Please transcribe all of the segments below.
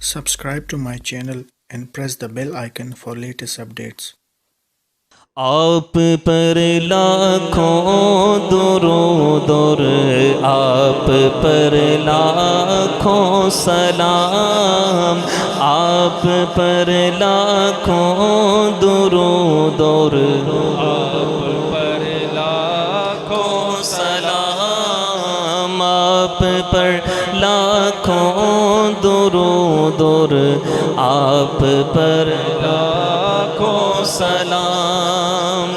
Subscribe to my channel and press the bell icon for latest updates. آپ پر لاکھوں درود اور آپ پر لاکھوں سلام، آپ پر لاکھوں درود اور آپ پر لاکھوں سلام، آپ پر لاکھوں درود اور آپ پر لاکھوں سلام۔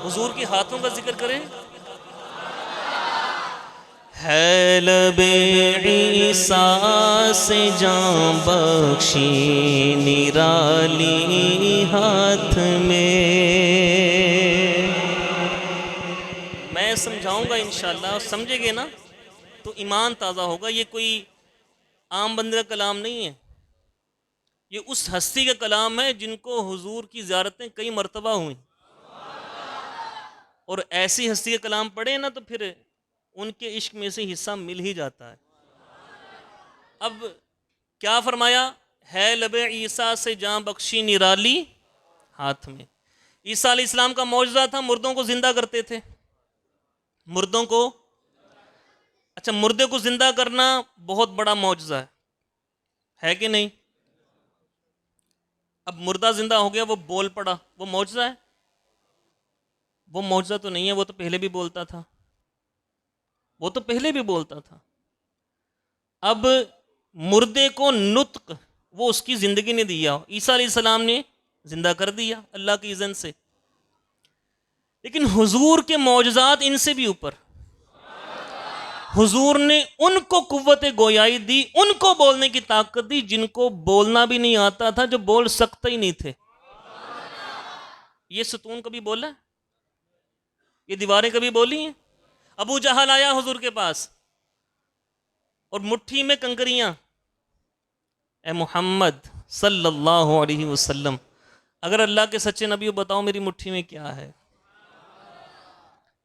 حضور کے ہاتھوں کا ذکر کریں۔ ہے لب عیسیٰ سے جاں بخشی نرالی ہاتھ میں۔ میں سمجھاؤں گا انشاءاللہ، سمجھے گے نا تو ایمان تازہ ہوگا۔ یہ کوئی عام بندے کا کلام نہیں ہے، یہ اس ہستی کا کلام ہے جن کو حضور کی زیارتیں کئی مرتبہ ہوئیں، اور ایسی ہستی کا کلام پڑھیں نا تو پھر ان کے عشق میں سے حصہ مل ہی جاتا ہے۔ اب کیا فرمایا؟ ہے لب عیسیٰ سے جاں بخشی نرالی ہاتھ میں۔ عیسیٰ علیہ السلام کا معجزہ تھا، مردوں کو زندہ کرتے تھے۔ مردوں کو، اچھا مردے کو زندہ کرنا بہت بڑا معجزہ ہے کہ نہیں؟ اب مردہ زندہ ہو گیا، وہ بول پڑا، وہ معجزہ ہے؟ وہ معجزہ تو نہیں ہے، وہ تو پہلے بھی بولتا تھا، وہ تو پہلے بھی بولتا تھا۔ اب مردے کو نطق وہ اس کی زندگی نے دیا، عیسیٰ علیہ السلام نے زندہ کر دیا اللہ کی اذن سے۔ لیکن حضور کے معجزات ان سے بھی اوپر۔ حضور نے ان کو قوت گویائی دی، ان کو بولنے کی طاقت دی جن کو بولنا بھی نہیں آتا تھا، جو بول سکتے ہی نہیں تھے۔ یہ ستون کبھی بولا ہے؟ یہ دیواریں کبھی بولی ہیں؟ ابو جہل آیا حضور کے پاس اور مٹھی میں کنکریاں، اے محمد صلی اللہ علیہ وسلم، اگر اللہ کے سچے نبی بتاؤ میری مٹھی میں کیا ہے؟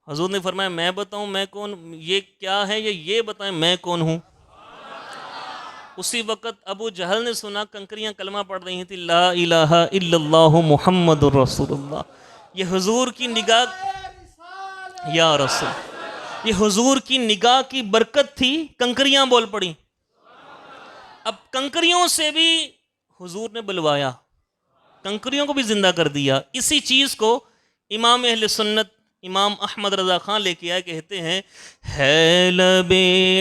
حضور نے فرمایا میں بتاؤں میں کون، یہ کیا ہے، یہ بتائیں میں کون ہوں۔ اسی وقت ابو جہل نے سنا کنکریاں کلمہ پڑھ رہی تھی، لا الہ الا اللہ محمد الرسول اللہ۔ یہ حضور کی نگاہ، یا رسول، یہ حضور کی نگاہ کی برکت تھی، کنکریاں بول پڑی۔ اب کنکریوں سے بھی حضور نے بلوایا، کنکریوں کو بھی زندہ کر دیا۔ اسی چیز کو امام اہل سنت امام احمد رضا خان لے کے آئے، کہتے ہیں ہے لب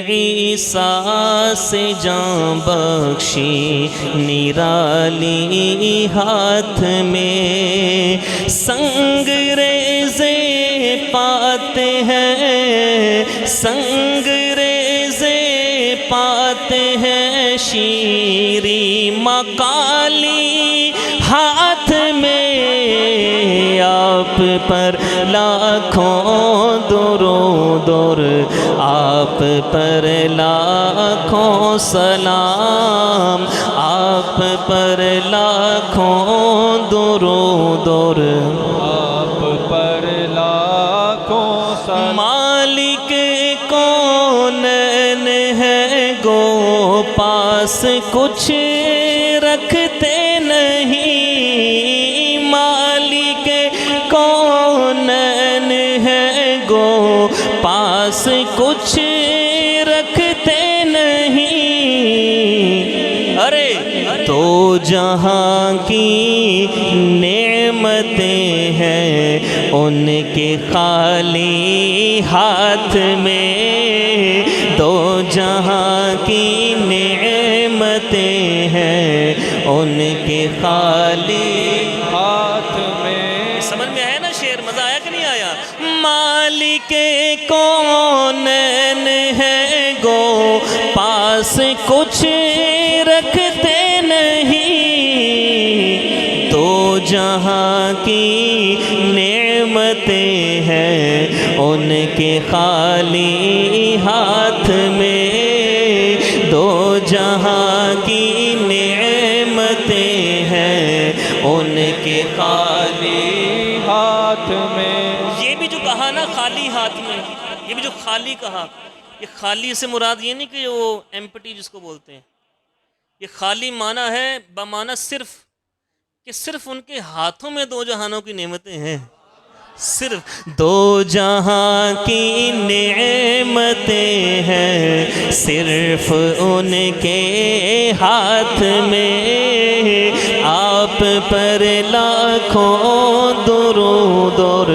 عیسیٰ سے جاں بخشی نرالی ہاتھ میں، سنگ ریزے پاتے ہیں، سنگ ریزے پاتے ہیں، شیریں مکالی ہاتھ میں، آپ پر لاکھوں درود اور آپ پر لاکھوں سلام، آپ پر لاکھوں درود اور آپ پر لاکھوں سلام۔ مالک کونین ہے گو پاس کچھ رکھتے نہیں، مالک کونین ہے گو پاس کچھ رکھتے نہیں، ارے تو جہاں کی نعمتیں ہیں ان کے خالی ہاتھ میں، تو جہاں کی نعمتیں ہیں ان کے خالی ہاتھ میں۔ سمجھ میں آیا نا شعر؟ مزہ آیا کہ نہیں آیا؟ مالک کونین ہے گو پاس کچھ رکھتے نہیں، تو جہاں کی نعمتیں ہیں ان کے خالی ہاتھ میں، دو جہاں کی نعمتیں ہیں ان کے خالی ہاتھ میں۔ یہ بھی جو کہا نا خالی ہاتھ میں، یہ بھی جو خالی کہا، یہ خالی سے مراد یہ نہیں کہ وہ ایمپٹی جس کو بولتے ہیں، یہ خالی معنی ہے بمعنی صرف، کہ صرف ان کے ہاتھوں میں دو جہانوں کی نعمتیں ہیں، صرف دو جہاں کی نعمتیں ہیں صرف ان کے ہاتھ میں، آپ پر لاکھوں درود اور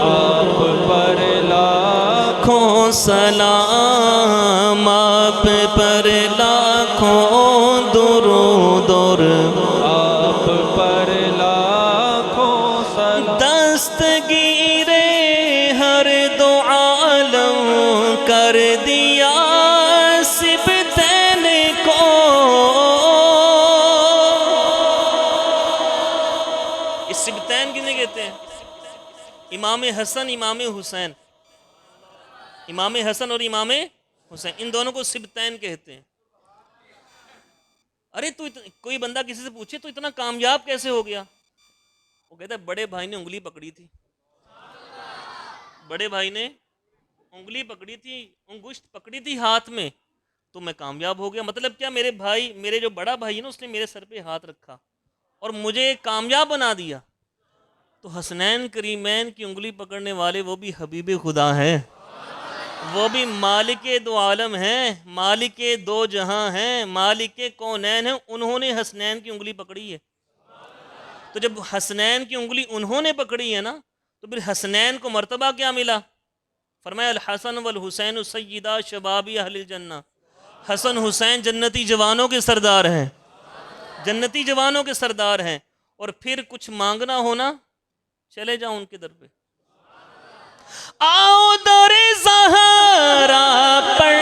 آپ پر لاکھوں سلام، آپ پر لاکھوں درود اور آپ پر لاکھوں سلام، دستگیر ہر دو عالم کر دیا سبتین کو، اس سبتین کتنے کہتے ہیں؟ امام حسن امام حسین، امام حسن اور امام حسین، ان دونوں کو سبتین کہتے ہیں۔ ارے کوئی بندہ کسی سے پوچھے تو اتنا کامیاب کیسے ہو گیا؟ وہ کہتا ہے بڑے بھائی نے انگلی پکڑی تھی، بڑے بھائی نے انگلی پکڑی تھی، انگشت پکڑی تھی ہاتھ میں، تو میں کامیاب ہو گیا۔ مطلب کیا، میرے بھائی، میرے جو بڑا بھائی ہے نا، اس نے میرے سر پہ ہاتھ رکھا اور مجھے کامیاب بنا دیا۔ تو حسنین کریمین کی انگلی پکڑنے والے وہ بھی حبیب خدا ہیں، وہ بھی مالک دو عالم ہیں، مالک دو جہاں ہیں، مالک کونین ہیں، انہوں نے حسنین کی انگلی پکڑی ہے۔ تو جب حسنین کی انگلی انہوں نے پکڑی ہے نا، تو پھر حسنین کو مرتبہ کیا ملا؟ فرمایا الحسن والحسین سیدا شباب اہل الجنہ، حسن حسین جنتی جوانوں کے سردار ہیں، جنتی جوانوں کے سردار ہیں۔ اور پھر کچھ مانگنا ہونا، چلے جاؤ ان کے در پہ، آؤ در زہرا پر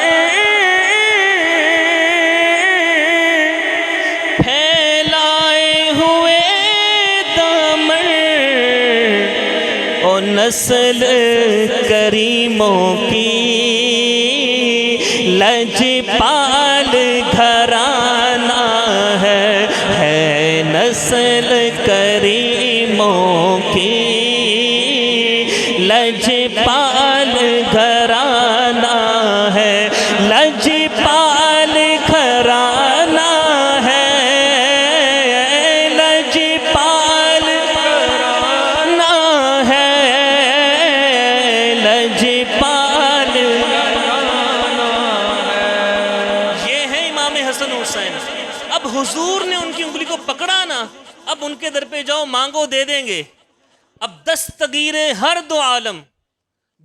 پھیلائے ہوئے دامن، او نسل کریموں کی لجپال گھرانہ ہے نسل کریموں کی لجپال گھرانہ ہے، لجپال گھرانہ ہے، لجپال گھرانہ ہے، لجپال گھرانہ ہے۔ یہ ہے امام حسن حسین۔ اب حضور نے ان کی انگلی کو پکڑا نا، اب ان کے در پہ جاؤ، مانگو دے دیں گے۔ اب دستگیر ہر دو عالم،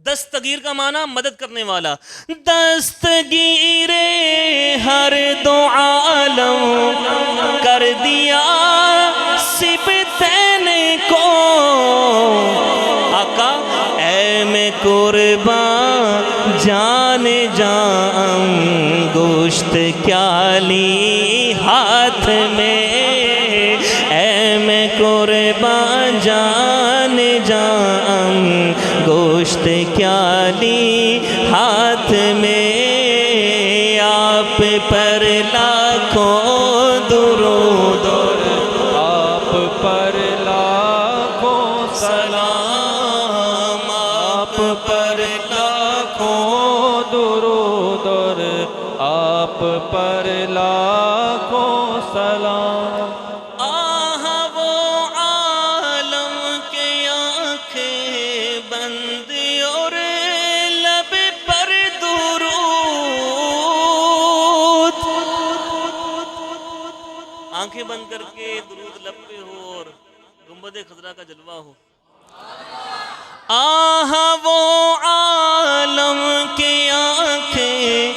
دستگیر کا معنی مدد کرنے والا، دستگیر ہر دو عالم کر دیا سبتین کو، آقا اے میں قربان جان جان گوشت کیا لی ہاتھ میں، اے میں قربان جان جان گوشت کیا لی ہاتھ میں، آپ پر لاکھوں درود آپ پر لاکھوں سلام، آپ پر لاکھوں درود اور آپ پر لاکھوں سلام، آہ وہ عالم کے آنکھیں بند اور لب پر درود، آنکھیں بند کر کے درود لب پہ ہو اور گنبد خضرا کا جلوہ ہو۔ آہ وہ عالم کے آنکھیں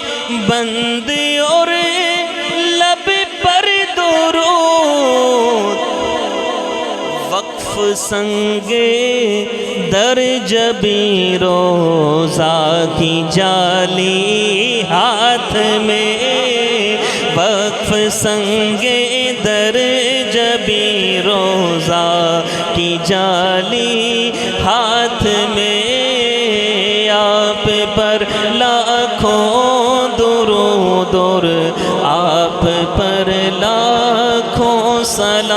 بند اور لب پر درود، وقف سنگے در جبیں روزہ کی جالی ہاتھ میں، وقف سنگے در جبیں روزہ کی جالی ہاتھ میں، آپ پر لاکھوں درود اور آپ پر لاکھوں سلام۔